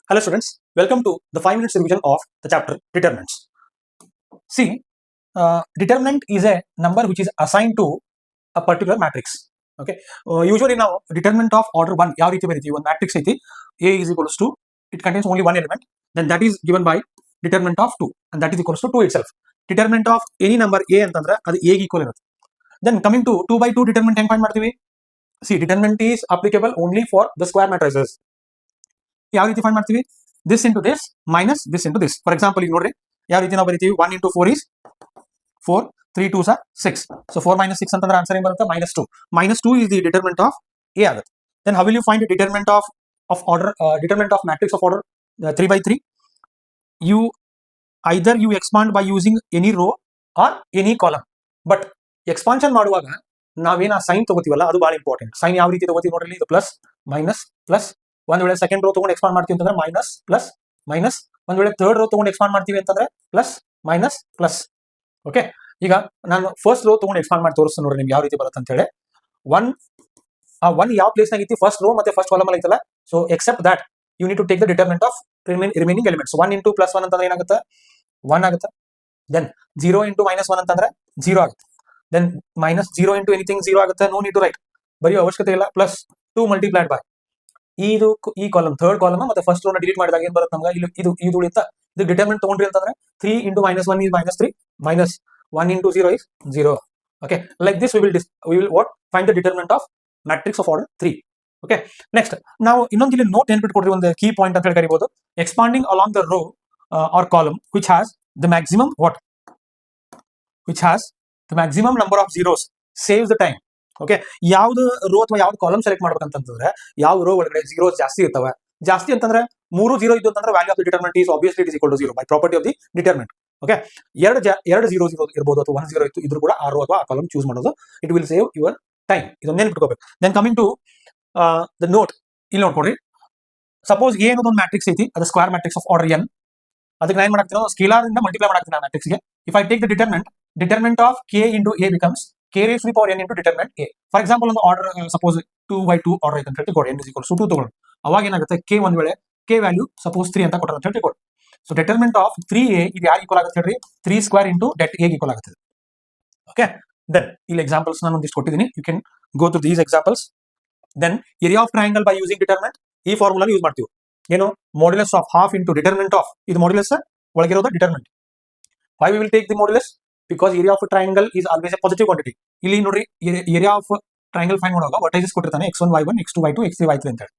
Hello students, welcome to the 5 minutes revision of the chapter determinants. See, determinant is a number which is assigned to a particular matrix. Okay, usually now determinant of order 1 ಯಾವ ರೀತಿ ಬರೀತೀವಿ ಒಂದು matrix ಐತಿ A is equals to it contains only one element, then that is given by determinant of 2 and that is equals to 2 itself. Determinant of any number A ಅಂತಂದ್ರೆ ಅದು A ಗೆ equal ಇರುತ್ತೆ. Then coming to 2 by 2 determinant ಹೆಂಗೆ find ಮಾಡ್ತೀವಿ? See, determinant is applicable only for the square matrices. ಯಾವ ರೀತಿ find ಮಾಡ್ತೀವಿ? This into this minus this into this. For example, ಈಗ ನೋಡ್ರಿ ಯಾವ ರೀತಿ ನಾವು ಬರೀತೀವಿ 1 into 4 is 4, 3 2s are 6. So 4 minus 6 ಅಂತಂದ್ರೆ ಆನ್ಸರ್ ಏನು ಬರುತ್ತೆ? -2. -2 is the determinant of A ಆಗುತ್ತೆ. Then how will you find the determinant of order determinant of matrix of order 3 by 3? You either you expand by using any row or any column. But expansion ಮಾಡುವಾಗ ನಾವೇನ sign ತಗೋತೀವಲ್ಲ ಅದು ಬಹಳ important. Sign ಯಾವ ರೀತಿ ತಗೋತೀವಿ ನೋಡ್ರಿ, ಇದು plus minus plus. ಒಂದ್ ವೇಳೆ ಸೆಕೆಂಡ್ ರೋ ತಗೊಂಡು ಎಕ್ಸ್ಪಾಂಡ್ ಮಾಡ್ತೀವಿ ಅಂತಂದ್ರೆ ಮೈನಸ್ ಪ್ಲಸ್ ಮೈನಸ್. ಒಂದ್ ವೇಳೆ ಥರ್ಡ್ ರೋ ತಗೊಂಡು ಎಕ್ಸ್ಪಾಂಡ್ ಮಾಡ್ತೀವಿ ಅಂತಂದ್ರೆ ಪ್ಲಸ್ ಮೈನಸ್ ಪ್ಲಸ್. ಓಕೆ, ಈಗ ನಾನು ಫಸ್ಟ್ ರೋ ತಗೊಂಡು ಎಕ್ಸ್ಪಾಂಡ್ ಮಾಡಿ ತೋರಿಸ್ತೀನಿ ನೋಡ್ರಿ ನಿಮ್ಗೆ ಯಾವ ರೀತಿ ಬರುತ್ತೆ ಅಂತ ಹೇಳಿ. ಒನ್ ಯಾವ ಪ್ಲೇಸ್ ನಾಗ ಐತಿ, ಫಸ್ಟ್ ರೋ ಮತ್ತೆ ಫಸ್ಟ್ ಕಾಲಮ್ ಅಲ್ಲಿ ಐತಲ್ಲ. So except that you need to take the determinant of remaining elements. 1 into +1 ಅಂತಂದ್ರೆ ಏನಾಗುತ್ತೆ? 1 ಆಗುತ್ತೆ. ದೆನ್ 0 into -1 ಅಂತಂದ್ರೆ 0 ಆಗುತ್ತೆ. ದೆನ್ -0 into anything 0 ಆಗುತ್ತೆ. ನೋ ನೀಡ್ ಟು ರೈಟ್, ಬರೆಯೋ ಅವಶ್ಯಕತೆ ಇಲ್ಲ. ಪ್ಲಸ್ 2 multiplied by ಈ ಕಾಲಮ್ ಥರ್ಡ್ ಕಾಲಮ್ ಮತ್ತೆ ಫಸ್ಟ್ ರೋ ನ ಡಿಲೀಟ್ ಮಾಡಿದಾಗ ಏನ್ ಬರುತ್ತೆ ನಮ್ಗೆ? ಇದು ಉಳಿತಾ. ಇದು ಡಿಟರ್ಮಿನೆಂಟ್ ತಗೊಂಡ್ರಿ ಅಂತಂದ್ರೆ 3 into -1 is -3 minus 1 into 0 is 0. Okay, like this we will what find the determinant of matrix of order 3. Okay, next ನಾವು ಇನ್ನೊಂದು ಇಲ್ಲಿ ನೋಟ್ ನೆನ್ಪಿಟ್ಕೊಡ್ರಿ, ಒಂದು ಕೀ ಪಾಯಿಂಟ್ ಅಂತ ಹೇಳಿ ಕರಿಬಹುದು. Expanding along the rho or column which has the maximum number of zeros saves the time. Okay, ಯಾವ್ದು rho ಅಥವಾ ಯಾವ್ದು ಕಾಲಮ್ ಸೆಲೆಕ್ಟ್ ಮಾಡ್ಬೇಕಂತಂದ್ರೆ ಯಾವ ರೋ ಒಳಗಡೆ ಜೀರೋಸ್ ಜಾಸ್ತಿ ಇರ್ತವೆ. ಜಾಸ್ತಿ ಅಂತಂದ್ರೆ 3 0 ಇದ್ದು ಅಂತಂದ್ರೆ value of the determinant is obviously it is equal to 0 by property of the determinant. Okay, ಎರಡು 0 ಇರ್ಬೋದು ಅಥವಾ 1 0 ಇದ್ರು ಕೂಡ ಆ ರೋ ಅಥವಾ ಆ ಕಾಲಮ್ ಚೂಸ್ ಮಾಡೋದು. It will save your time. ಇದನ್ನ ನೆನ್ಪಿಟ್ಕೋಬೇಕು. Then coming to the note, ಇಲ್ಲಿ ನೋಡ್ಕೊಡ್ರಿ. ಸಪೋಸ್ ಎ ಅನ್ನೋದು ಒಂದು ಮ್ಯಾಟ್ರಿಕ್ಸ್ ಐತಿ, ಅದು square matrix of order n. ಅದಕ್ಕೆ ನಾನು ಏನ್ ಮಾಡ್ತೀನಿ, ಸ್ಕೇಲಾರ್ ಇಂದ ಮಲ್ಟಿಪ್ಲೈ ಮಾಡ್ತೀನಿ ಆ ಮ್ಯಾಟ್ರಿಕ್ಸ್ ಗೆ. If I take the determinant of k into a becomes k raised to the power n into determinant a. For example ಒಂದು ಆರ್ಡರ್ ಸಪೋಸ್ 2 by 2 ಆರ್ಡರ್ ಐತೆ ಅಂತ ಹೇಳ್ತಿಕೊಡಿ, n is equals to 2 ತಗೊಳ್ಳಿ. ಅವಾಗ ಏನಾಗುತ್ತೆ, k ಒಂದ್ ವೇಳೆ k value suppose 3 ಅಂತ ಕೊಟ್ಟರೆ ಅಂತ ಹೇಳ್ತಿಕೊಡಿ. ಸೊ ಡಿಟರ್ಮಿನೆಂಟ್ ಆಫ್ 3a ಇದು ಯಾರು ಈಕ್ವಲ್ ಆಗುತ್ತೆ ಹೇಳ್ರಿ? 3 square into det a equal ಆಗುತ್ತೆ. ಓಕೆ, ದೆನ್ ಇಲ್ಲಿ ಎಕ್ಸಾಂಪಲ್ಸ್ ನಾನು ಒಂದಿಷ್ಟು ಕೊಟ್ಟಿದ್ದೀನಿ, you can go through these examples. Then area of triangle by using determinant, ಈ ಫಾರ್ಮುಲಾ ಯೂಸ್ ಮಾಡ್ತೀವಿ. ಏನು? Modulus of half into determinant of, ಇದು ಮಾಡ್ಯುಲಸ್ ಒಳಗಿರೋದು determinant. Why we will take the modulus? Because area of triangle is always a positive quantity. ಇಲ್ಲಿ ನೋಡ್ರಿ, area of triangle find ಮಾಡುವಾಗ ವರ್ಟೈಸಸ್ ಕೊಟ್ಟಿರ್ತಾನೆ x1 y1 x2 y2 x3 y3 ಅಂತ ಹೇಳಿ.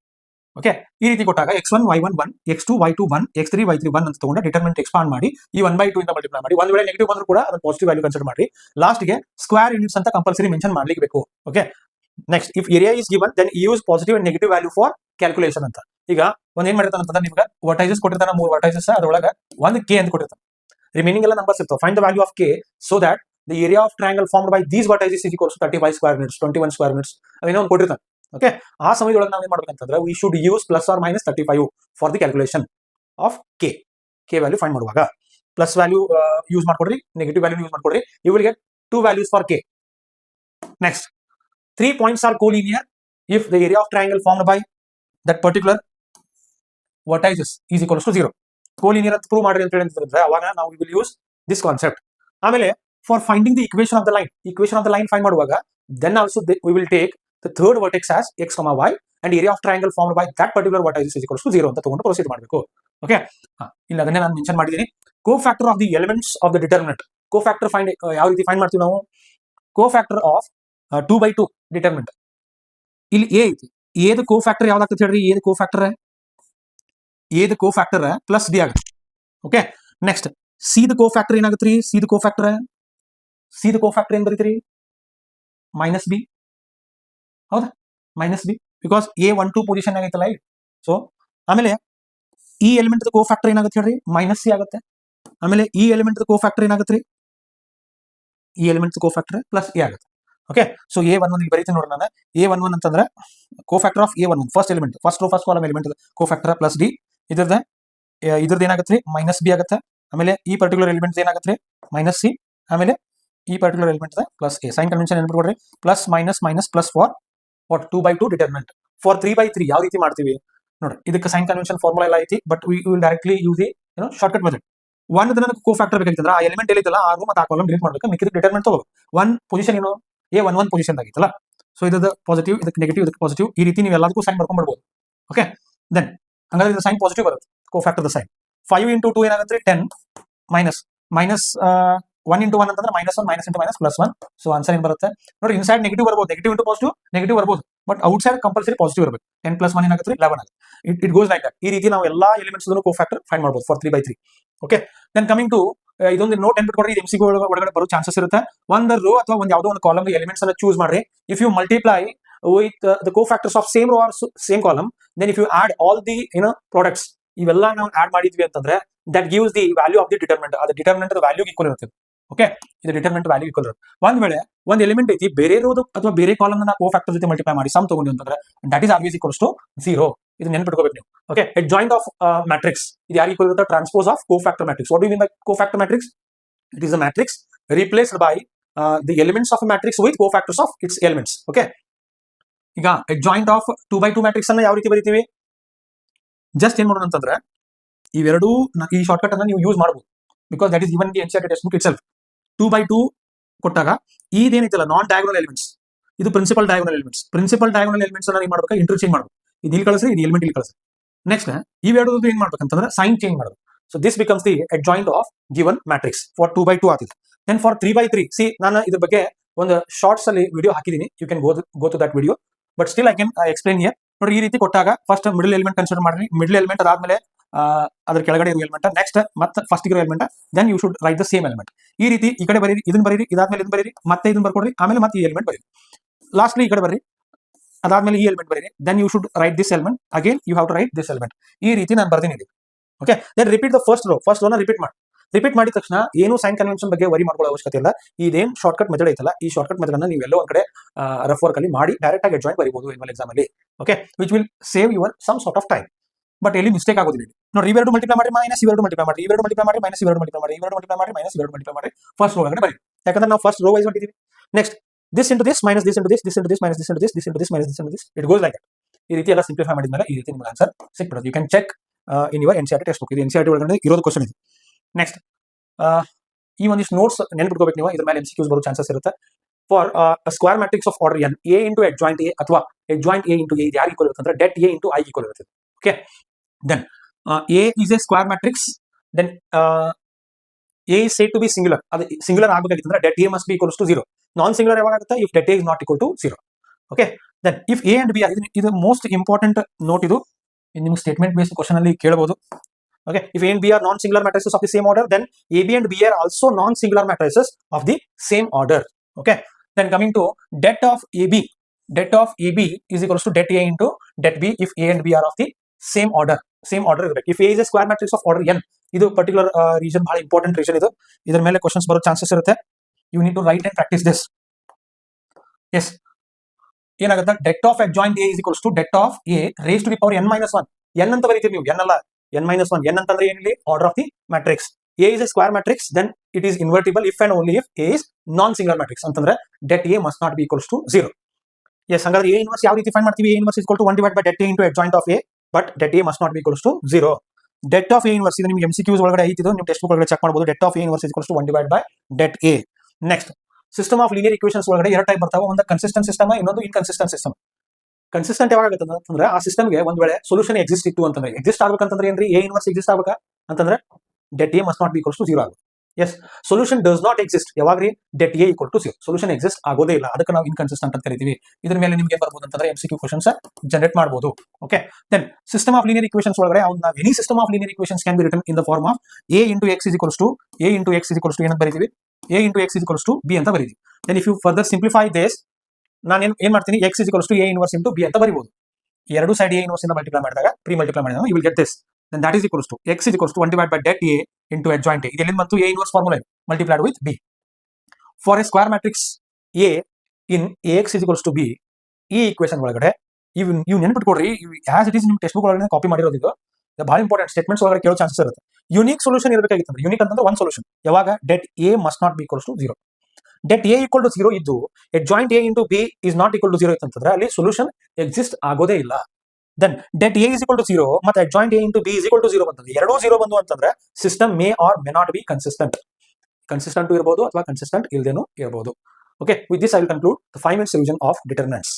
Okay, ಈ ರೀತಿ ಕೊಟ್ಟಾಗ x1 y1 1 x2 y2 1 x3 y3 1 ಅಂತ ತಗೊಂಡು ಡಿಟರ್ಮಿನೆಂಟ್ ಎಕ್ಸ್ಪಾಂಡ್ ಮಾಡಿ ಈ 1/2 ಇಂದ ಮಲ್ಟಿಪ್ಲೈ ಮಾಡಿ. ಒಂದ್ ವೇಳೆ ನೆಗೆಟಿವ್ ಬಂದ್ರು ಕೂಡ ಅದನ್ನ ಪಾಸಿಟಿವ್ ವ್ಯಾಲ್ಯೂ ಕನ್ಸಿಡರ್ ಮಾಡಿ. ಲಾಸ್ಟ್ ಗೆ ಸ್ಕ್ವೇರ್ ಯೂನಿಟ್ಸ್ ಅಂತ ಕಂಪಲ್ಸರಿ ಮೆನ್ಷನ್ ಮಾಡ್ಲಿಕ್ಕೆ ಬೇಕು. Okay, next if area is given then use positive and negative value for calculation ಅಂತ. ಈಗ ಒಂದ್ ಏನ್ ಮಾಡಿರ್ತಾನೆ ಅಂತಂದ್ರೆ ನಿಮ್ಗೆ ವರ್ಟೈಸಸ್ ಕೊಟ್ಟಿರ್ತಾನೆ, 3 ವರ್ಟೈಸಸ್, ಅದರೊಳಗೆ ಒಂದು k ಅಂತ ಕೊಟ್ಟಿರ್ತಾನೆ. ರಿಮೈನಿಂಗ್ ಎಲ್ಲ ನಂಬರ್ಸ್ ಇರ್ತಾವೆ. Find the value of k so that the area of triangle formed by these vertices is equals to 35 square units, 21 square units. ಅದೇನೋ ಒಂದು ಕೊಟ್ಟಿರ್ತಾನೆ. ಓಕೆ, ಆ ಸಮಯದೊಳಗೆ ನಾವು ಏನ್ ಮಾಡ್ಬೇಕಂತಂದ್ರೆ we should use plus or minus 35 for the calculation of k value find ಮಾಡುವಾಗ. Plus value use ಮಾಡ್ಕೊಡ್ರಿ, negative value use ಮಾಡ್ಕೊಡ್ರಿ. You will get 2 values for k. Next, 3 points are collinear if the area of triangle formed by that particular vertices is equals to 0. collinear ಅಂತ prove ಮಾಡ್ರಿ ಅಂತ ಹೇಳಿದ್ರೆ ಅವಾಗ ನಾವು we will use this concept. ಆಮೇಲೆ for finding the equation of the line find ಮಾಡುವಾಗ then also we will take the third vertex as x, y and area of triangle formed by that particular vertex is equals to 0 ಅಂತ ತಗೊಂಡು proceed ಮಾಡಬೇಕು. Okay, ಇಲ್ಲ ಅದನ್ನೇ ನಾನು mention ಮಾಡಿದ್ದೀನಿ. Cofactor of the elements of the determinant. Cofactor find ಯಾವ ರೀತಿ find ಮಾಡ್ತೀವಿ ನಾವು? Cofactor of 2 by 2 determinant. ಇಲ್ಲಿ a ಐತಿ, a ದ ಕೋಫ್ಯಾಕ್ಟರ್ ಯಾವ್ದಾಗ್ತದೆ ಹೇಳ್ರಿ? a the cofactor plus d ಆಗುತ್ತೆ. Okay, next c the cofactor ಏನಾಗುತ್ತೆ ರೀ? c ದ ಕೋಫ್ಯಾಕ್ಟರ್ ಏನ್ ಬರೀತೀರಿ? -b. ಹೌದಾ? -b ಬಿಕಾಸ್ a12 ಪೊಸಿಷನ್ ಆಗೈತಲ್ಲ ಇಲ್ಲಿ. ಸೊ ಆಮೇಲೆ ಈ ಎಲಿಮೆಂಟ್ ದ ಕೋಫ್ಯಾಕ್ಟರ್ ಏನಾಗುತ್ತೆ ಹೇಳ್ರಿ? -c ಆಗುತ್ತೆ. ಆಮೇಲೆ ಈ ಎಲಿಮೆಂಟ್ ದ ಕೋಫ್ಯಾಕ್ಟರ್ ಏನಾಗುತ್ತೆ ರೀ? ಈ element the cofactor plus a ಆಗುತ್ತೆ. ಓಕೆ, ಸೊ a11 ಈಗ ಬರೀತೀನಿ ನೋಡ್ರಿ ನಾನು. a11 ಅಂತಂದ್ರೆ cofactor of a11 first element, first row first column element cofactor plus d. ಇದ್ರದ್ದು ಏನಾಗುತ್ತೆ ರೀ? -b ಆಗುತ್ತೆ. ಆಮೇಲೆ ಈ ಪರ್ಟಿಕ್ಯುಲರ್ ಎಲಿಮೆಂಟ್ ಏನಾಗುತ್ತೆ ರೀ? -c. ಆಮೇಲೆ ಈ particular element plus a. Sign convention ನೆನಪಿಟ್ಕೊಡ್ರಿ. Plus minus minus plus for what 2 by 2 determinant. For 3 by 3 ಯಾವ ರೀತಿ ಮಾಡ್ತೀವಿ? ನೋಡ್ರಿ ಇದಕ್ಕೆ ಸೈನ್ ಕನ್ವೆನ್ಷನ್ ಫಾರ್ಮುಲಾ ಎಲ್ಲ ಐತಿ, but will directly use the shortcut method. One ನನಗೆ ಕೋ ಫ್ಯಾಕ್ಟರ್ ಬೇಕಾಗಿತ್ತಂದ್ರೆ ಆ ಎಲಿಮೆಂಟ್ ಎಲ್ಲಿತ್ತಲ್ಲ ಆ ರೂ ಮತ್ತು ಆ ಕಾಲಮ್ ಡಿಲೀಟ್ ಮಾಡ್ಬೇಕು, ಮಿಕ್ಕಿದ ಡಿಟರ್ಮೆಂಟ್ ತಗೋಬೇಕು. ಒನ್ ಪೊಸಿಷನ್ ಏನು A11 ಪೊಸಿಷನ್ ಆಗಿತ್ತಲ್ಲ, ಸೊ ಇದು ಪಾಸಿಟಿವ್, ಇದಕ್ಕೆ ನೆಗೆಟಿವ್, ಇದಕ್ಕೆ ಪಾಸಿಟಿವ್, ಈ ರೀತಿ ನೀವು ಎಲ್ಲದಕ್ಕೂ ಸೈನ್ ಬರ್ಕೊಂಡ್ಬಿಡ್ಬೋದು. ಓಕೆ, ದೆನ್ ಹಂಗಾದ್ರೆ ಇದು ಸೈನ್ ಪಾಸಿಟಿವ್ ಬರುತ್ತೆ, ಕೋ ಫ್ಯಾಕ್ಟರ್ ದ ಸೈನ್. 5 into 2 ಏನಾಗುತ್ತೆ 10 ಮೈನಸ್ 1 into 1 ಅಂತಂದ್ರೆ -1 - into -+1. ಸೊ ಆನ್ಸರ್ ಏನು ಬರುತ್ತೆ ನೋಡಿ, ಇನ್ಸೈಡ್ ನೆಗೆಟಿವ್ ಬರ್ಬೋದು, ನೆಗೆಟಿವ್ ಇಂಟು ಪಾಸಿಟಿವ್ ನೆಗೆಟಿವ್ ಬರ್ಬೋದು, but outside compulsory positive ಇರಬೇಕು. 10 + 1 ಏನಾಗುತ್ತೆ 11 ಆಗುತ್ತೆ. It goes like that. ಈ ರೀತಿ ನಾವು ಎಲ್ಲಾ ಎಲಿಮೆಂಟ್ಸ್ ಕೋ ಫ್ಯಾಕ್ಟರ್ ಫೈಂಡ್ ಮಾಡಬಹುದು for 3/3. Okay, then coming to ಇದೊಂದು ನೋಟ್ ನೆನ್ಪಿಟ್ಕೊಡ್ರಿ, ಇದು MCQ ಒಳಗಡೆ ಬರೋ ಚಾನ್ಸಸ್ ಇರುತ್ತೆ. ಒಂದು ರೋ ಅಥವಾ ಒಂದು ಯಾವುದೋ ಒಂದು ಕಾಲಮ್ ಎಲಿಮೆಂಟ್ಸ್ ಅನ್ನ ಚೂಸ್ ಮಾಡ್ರಿ. If you multiply with the cofactors of same row or same column, then if you add all the products, ಇವೆಲ್ಲ ನಾವು ಆಡ್ ಮಾಡಿದ್ವಿ ಅಂತಂದ್ರೆ that gives the value of the determinant. ಅದು ಡಿಟರ್ಮಿನೆಂಟ್ ವ್ಯಾಲ್ಯೂ ಈಕ್ವಲ್ ಇರುತ್ತೆ. Okay, ಇದು determinant value equal ಇರುತ್ತೆ. ಒಂದ್ ವೇಳೆ ಒಂದು ಎಲಿಮೆಂಟ್ ಐತಿ ಬೇರೆ ರೋದು ಅಥವಾ ಬೇರೆ ಕಾಲಮ್ ನ ಕೋಫ್ಯಾಕ್ಟರ್ ಜೊತೆ ಮಲ್ಟಿಪ್ಲೈ ಮಾಡಿ ಸಮ್ ತಗೊಂಡು ಅಂತಂದ್ರೆ that is always equals to 0. ಇದು ನೆನ್ಪಿಟ್ಕೋಬೇಕು ನೀವು. ಓಕೆ, adjoint of matrix ಇದು ಯಾರು ಈಕ್ವಲ್ ಇರುತ್ತೆ? Transpose of cofactor matrix. What do you mean by cofactor matrix? It is a matrix replaced by the elements of a matrix with cofactors of its elements. Okay, ಈಗ adjoint of 2/2 matrix ಅನ್ನ ಯಾವ ರೀತಿ ಬರೀತೀವಿ? Just ಏನ್ ಮಾಡೋಣ ಅಂತಂದ್ರೆ ಇವೆರಡೂ ಈ shortcut ಅನ್ನ ನೀವು ಯೂಸ್ ಮಾಡಬಹುದು, because that is even the NCERT text book itself. 2/2 ಕೊಟ್ಟಾಗ ಇದೇನೈತಲ್ಲ ನಾನ್ ಡಯಾಗೋನಲ್ ಎಲಿಮೆಂಟ್ಸ್, ಇದು principal diagonal elements. Principal diagonal elements ಅನ್ನ ನೀವು ಮಾಡ್ಬೇಕು, ಇಂಟರ್ಚೇಂಜ್ ಮಾಡಬೇಕು. ಇದು ಇಲ್ಲಿ ಕಳಿಸ್ರಿ, ಇದು ಎಲಿಮೆಂಟ್ ಇಲ್ಲಿ ಕಳಿಸ್ರಿ. ನೆಕ್ಸ್ಟ್ ಇವೆರಡು ಏನ್ ಮಾಡ್ಬೇಕಂತಂದ್ರೆ ಸೈನ್ ಚೇಂಜ್ ಮಾಡಬೇಕು. So this becomes the adjoint of given matrix for 2/2 ಆಗ್ತಿದೆ. ದೆನ್ ಫಾರ್ 3/3 ಸಿ ನಾನು ಇದ್ರ ಬಗ್ಗೆ ಒಂದು ಶಾರ್ಟ್ಸ್ ಅಲ್ಲಿ ವಿಡಿಯೋ ಹಾಕಿದ್ದೀನಿ, you can go to that video, but still I can explain here. ನೋಡಿ, ಈ ರೀತಿ ಕೊಟ್ಟಾಗ ಫಸ್ಟ್ ಮಿಡಲ್ ಎಲಿಮೆಂಟ್ ಕನ್ಸಿಡರ್ ಮಾಡ್ರಿ. ಮಿಡಲ್ ಎಲಿಮೆಂಟ್ ಅದಾದ್ಮೇಲೆ ಅದ್ರ ಕೆಳಗಡೆ ಇರೋ ಎಲಿಮೆಂಟ್, ನೆಕ್ಸ್ಟ್ ಮತ್ತೆ ಫಸ್ಟ್ ಇರೋ element, then you should write the same element. ಈ ರೀತಿ ಈ ಕಡೆ ಬರೀರಿ, ಇದನ್ನ ಬರೀರಿ, ಇದಾದ್ಮೇಲೆ ಇದನ್ನ ಬರೀರಿ, ಮತ್ತೆ ಇದನ್ನ ಬರ್ಕೊಡ್ರಿ, ಆಮೇಲೆ ಮತ್ತೆ ಈ ಎಲಿಮೆಂಟ್ ಬರೀರಿ, ಲಾಸ್ಟ್ಲಿ ಈ ಕಡೆ ಬರ್ರಿ, ಅದಾದ್ಮೇಲೆ ಈ ಎಲಿಮೆಂಟ್ ಬರೀರಿ, then you should write this element, again you have to write this element. ಈ ರೀತಿ ನಾನು ಬರ್ತೀನಿ ಇಲ್ಲಿ. Okay, then repeat the first ರೋನ ರಿಪೀಟ್ ಮಾಡಿದ ತಕ್ಷಣ ಏನು ಸೈನ್ ಕನ್ವೆನ್ಷನ್ ಬಗ್ಗೆ ವರಿ ಮಾಡ್ಕೊಳ್ಳೋ ಅವಶ್ಯಕತೆ ಇಲ್ಲ. ಇದೇನು ಶಾರ್ಟ್ಕಟ್ ಮೆಥಡ್ ಐತಲ್ಲ, ಈ ಶಾರ್ಟ್ಕಟ್ ಮೆಥಡ್ ಅನ್ನ ನೀವೆಲ್ಲೋ ಒಂದ್ ಕಡೆ ರಫ್ ವರ್ಕ್ ಅಲ್ಲಿ ಮಾಡಿ ಡೈರೆಕ್ಟ್ ಆಗಿ adjoint ಬರೀಬಹುದು ಎನ್ಯುವಲ್ ಎಕ್ಸಾಮ್ ಅಲ್ಲಿ. Okay, which will save your some sort of time. But ಎಲ್ಲಿ ಮಿಸ್ಟೇಕ್ ಆಗೋದಿಲ್ಲ. ನೋಡಿ, ಇವೆರಡು ಮಲ್ಟಿಪ್ಲೈ ಮಾಡಿ ಮೈನಸ್ ಇವೆರಡು ಮಲ್ಟಿಪ್ಲೈ ಮಾಡಿ, ಇವೆರಡು ಮಲ್ಟಿಪ್ಲೈ ಮಾಡಿ ಮೈನಸ್ ಇವೆರಡು ಮಲ್ಟಿಪ್ಲೈ ಮಾಡಿ, ಇವೆರಡು ಮಲ್ಟಿಪ್ಲೈ ಮಾಡಿ ಮೈನಸ್ ಇವೆರಡು ಮಲ್ಟಿಪ್ಲೈ ಮಾಡಿ ಫಸ್ಟ್ ರೋ ಒಳಗಡೆ ಬರಿ. ಯಾಕಂದ್ರೆ ನಾವು ಫಸ್ಟ್ ರೋ ವೈಸ್ ಹೊಂಟಿದ್ದೀವಿ. Next this into this minus this into this, this into this minus this into this, this into this minus this into this, it goes like that. ಈ ರೀತಿ ಎಲ್ಲ simplify ಮಾಡಿದ್ಮೇಲೆ ಈ ರೀತಿ ನಿಮಗೆ ಆನ್ಸರ್ ಸಿಕ್ಬಿಡೋದು. You can check in your NCERT text book. ಇದು NCERT ಒಳಗಡೆ ಇರೋದು ಕ್ವಶನ್ ಇದು. ನೆಕ್ಸ್ಟ್ ಈ ಒಂದಿಷ್ಟು ನೋಟ್ಸ್ ನೆನ್ಪಿಟ್ಕೋಬೇಕು ನೀವು, ಇದ್ರ ಮೇಲೆ MCQs ಬರೋ ಚಾನ್ಸಸ್ ಇರುತ್ತೆ. For square matrix of order n, A into adjoint A ಅಥವಾ adjoint A ಇಂಟು A ಇದು ಯಾರು ಈಕ್ವಲ್ ಇರುತ್ತೆ ಅಂದ್ರೆ det A into I equal ಇರುತ್ತೆ. Okay, then A is a square matrix, then A is said to be singular. ಅದು singular ಆಗಬೇಕಾಗಿತ್ತಂದ್ರೆ det A must be equals to 0. Non singular ಯಾವಾಗ ಆಗುತ್ತೆ? if det A is not equal to 0. Okay, then if A and B are, ಇದು most important note. ಇದು ನಿಮ್ಗೆ statement based question ಅಲ್ಲಿ ಕೇಳಬಹುದು. Okay, if A and B are non-singular matrices of the same order, then AB and B are also non-singular matrices of the same order. Okay, then coming to det of AB is equals to det A into det B if A and B are of the same order. If A is a square matrix of order n, ಇದು particular reason ಬಹಳ important reason. ಇದರ ಮೇಲೆ questions ಬರೋ chances ಇರುತ್ತೆ. You need to write and practice this. Yes, ಏನಾಗುತ್ತೆ? det of adjoint A is equals to det of A raised to the power n minus 1. n ಅಂತ ಬರೀತೀವಿ ನೀವು, n ಅಲ್ಲ, n minus 1. n ಅಂತಂದ್ರೆ ಏನಿಲ್ಲ, order of the matrix. A is a square matrix, then it is invertible if and only if A is non-singular matrix. ಅಂತಂದ್ರೆ det A must not be equals to 0. S, ಹಾಗಾದ್ರೆ A inverse ಯಾವ ರೀತಿ find ಮಾಡ್ತೀವಿ? A inverse is equal to 1 divided by det A into adjoint of A, but det A must not be equals to 0. det of A inverse ಇದು ನಿಮಗೆ MCQs ಒಳಗಡೆ ಐತಿ, ಇದು ನೀವು ಟೆಕ್ಸ್ಟ್ ಬುಕ್ ಒಳಗಡೆ ಚೆಕ್ ಮಾಡಬಹುದು. det of A inverse is equals to 1 divided by det A. Next, system of linear equations ಒಳಗಡೆ ಎರಡು ಟೈಪ್ ಬರ್ತಾವೆ. ಒಂದು ಕನ್ಸಿಸ್ಟೆಂಟ್ ಸಿಸ್ಟಮ್, ಇನ್ನೊಂದು ಇನ್ಕನ್ಸಿಸ್ಟೆಂಟ್ ಸಿಸ್ಟಮ್. ಕನ್ಸಿಸ್ಟೆಂಟ್ ಯಾವಾಗ ಆಗುತ್ತೆ ಅಂತಂದ್ರೆ ಆ ಸಿಸ್ಟಮ್ಗೆ ಒಂದ್ ವೇಳೆ ಸೊಲ್ಯೂಷನ್ ಎಕ್ಸಿಸ್ಟ್ ಇತ್ತು ಅಂತಂದ್ರೆ, ಎಕ್ಸಿಸ್ಟ್ ಆಗ್ಬೇಕಂತಂದ್ರೆ ಏನ್ರಿ? A ಇನ್ವರ್ಸ್ ಎಕ್ಸಿಸ್ಟ್ ಆಗ್ಬೇಕಾ ಅಂತಂದ್ರೆ det A must not be equals to 0 ಆಗುತ್ತೆ. Yes, solution does not exist ಯಾವಾಗ್ರಿ? det A equal to 0. Solution exist ಆಗೋದೇ ಇಲ್ಲ, ಅದಕ್ಕೆ ನಾವು ಇನ್ಕನ್ಸಿಸ್ಟೆಂಟ್ ಅಂತ ಕರಿತೀವಿ. ಇದ್ರ ಮೇಲೆ ನಿಮ್ಗೆ ಏನ್ ಬರ್ಬೋದು ಅಂತಂದ್ರೆ MCQ ಕ್ವಶನ್ಸ್ ಜನರೇಟ್ ಮಾಡಬಹುದು. Okay, then system of linear equations ಒಳಗಡೆ any system of linear equations can be written in the form of A into x is equals to ಏನಂತ ಬರೀತೀವಿ? A into x is equals to B ಅಂತ ಬರೀತೀವಿ. Then if you further simplify this, ನಾನು ಏನ್ ಮಾಡ್ತೀನಿ? x is equals to A inverse into B ಅಂತ ಬರೀಬಹುದು. ಎರಡು side A inverse ಇಂದ multiply ಮಾಡಿದಾಗ ಮಲ್ಟಿಪ್ಲೈ ಮಾಡಿದಾಗ you will get this. Then that is equals to x is equals to 1 divided by det A into adjoint A. ಇದೆಲ್ಲಿಂದ ಬಂತು? A inverse formula multiplied with B. For a square matrix A in AX is equals to B, ಈ equation ಒಳಗಡೆ ಇವು ನೆನ್ಪಿಟ್ಕೊಡ್ರಿ, as it is ನಿಮ್ಮ text book ಒಳಗಡೆ copy ಮಾಡಿರೋದು. ಇದು ಬಹಳ important. Statements ಒಳಗಡೆ ಕೇಳೋ ಚಾನ್ಸಸ್ ಇರುತ್ತೆ. ಯುನಿಕ್ ಸೊಲ್ಯೂಷನ್ ಇರಬೇಕಾಗಿತ್ತು. ಯುನಿಕ್ ಅಂತಂದ್ರೆ ಒಂದು ಸೊಲ್ಯೂಷನ್ ಯಾವಾಗ? det A must not be equals to 0. det A equal to 0 ಇದ್ದು adjoint A into B is not equal to 0 ಅಂತಂದ್ರೆ ಅಲ್ಲಿ ಸೊಲ್ಯೂಷನ್ ಎಕ್ಸಿಸ್ಟ್ ಆಗೋದೇ ಇಲ್ಲ. Then det A is equal to 0 ಮತ್ತೆ adjoint A into B is equal to 0 ಬಂತಂದ್ರೆ ಎರಡೂ 0 ಬಂದು ಅಂತಂದ್ರೆ system may or may not be consistent ಇರಬಹುದು ಅಥವಾ ಕನ್ಸಿಸ್ಟೆಂಟ್ ಇಲ್ಲದೇನೂ ಇರಬಹುದು. Okay, with this I will conclude the 5 minutes revision of determinants.